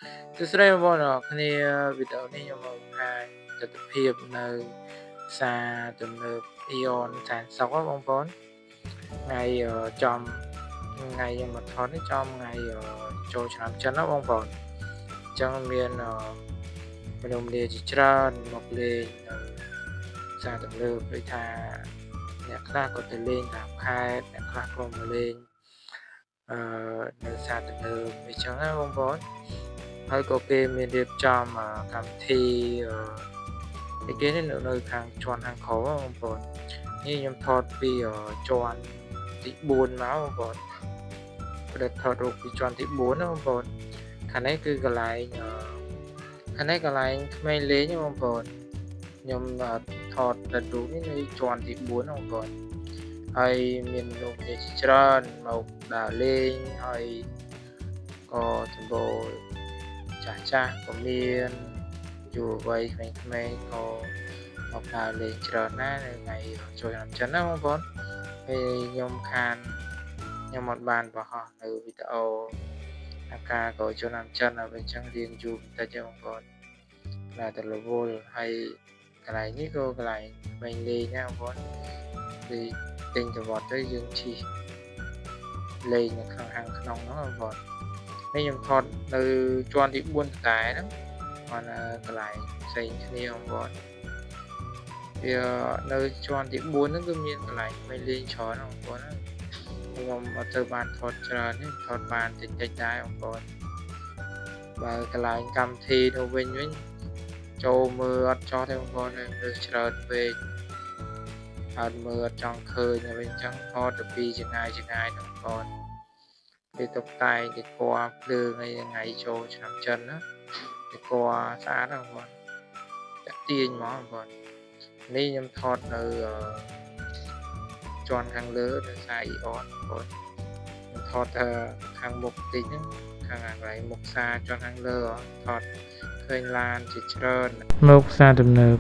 ទស្សនីយបងប្អូនគ្នាវីដេអូនេះខ្ញុំមកបង្ហាញទស្សនវិជ្ជានៅផ្សារទំនើបអ៊ីយ៉នសានសុកបងប្អូនថ្ងៃចំថ្ងៃខ្ញុំមកថតនេះចំថ្ងៃចូលឆ្នាំចិនណាបងប្អូនអញ្ចឹងមានមនុស្សលាជាច្រើនមកលេងនៅផ្សារទំនើបដូចថាអ្នកខ្លះក៏ទៅលេងតាមខេត្តអ្នកខ្លះក៏មកលេងនៅផ្សារទំនើបអញ្ចឹងណាបងប្អូនហើយក៏គេមានរៀបចំកម្មវិធីគេនេះនៅខាងជាន់ខាងក្រោមបងប្អូននេះខ្ញុំថតពីជាន់ទី4មកបងប្អូនផ្ដិតថតរូបពីជាន់ទី4ណាបងប្អូនខាងនេះគឺកន្លែងខាងនេះកន្លែងក្មេងលេងណាបងប្អូនខ្ញុំថតផ្ដិតរូបនេះនៅជាន់ទី4ណាបងប្អូនហើយមានមនុស្សជាច្រើនមកដើរលេងហើយក៏សម្បូរចាស់ក៏មានយុវវ័យក្មេងៗក៏មកដើរលេងច្រើនណាស់នៅថ្ងៃចូលឆ្នាំចិនណាបងប្អូនហើយខ្ញុំអត់បានបង្ហោះនៅវីដេអូអាការក៏ចូលឆ្នាំចិនហើយអញ្ចឹងរៀងយូរបន្តិចទេបងប្អូនតែទៅរវល់ហើយកន្លែងនេះក៏កន្លែងក្មេងលេងណាបងប្អូនគឺទិញទៅវត្តទៅយើងជិះលេងនៅក្នុងហាងក្នុងហ្នឹងបងប្អូននេះខ្ញុំថតនៅជាន់ទី4តែហ្នឹងcòn កន្លែងផ្សេងគ្នាបងប្អូនវានៅជាន់ទី4ហ្នឹងគឺមានកន្លែងមិនលេងច្រើនបងប្អូនខ្ញុំអត់ទៅបានថតច្រើនទេថតបានតិចដែរបងប្អូនបើកន្លែងកម្មវិធីទៅវិញចូលមើលអត់ចោះទេបងប្អូននៅច្រើនពេកអត់មើលអត់ចង់ឃើញហើយអញ្ចឹងថតទៅពីចង្អាយបងប្អូនគេតុបតែងគេពណ៌ភ្លើងអីថ្ងៃចូលឆ្នាំចិនណាគេពណ៌ស្អាតណាស់បងប្អូនតាក់ទាញហ្មងបងប្អូននេះខ្ញុំថតនៅជាន់ខាងលើនៅផ្សារអ៊ីអនបងប្អូនខ្ញុំថតខាងមុខតិចហ្នឹងខាងកន្លែងមុខផ្សារជាន់ខាងលើថតឃើញឡានជាច្រើនមុខផ្សារទំនើប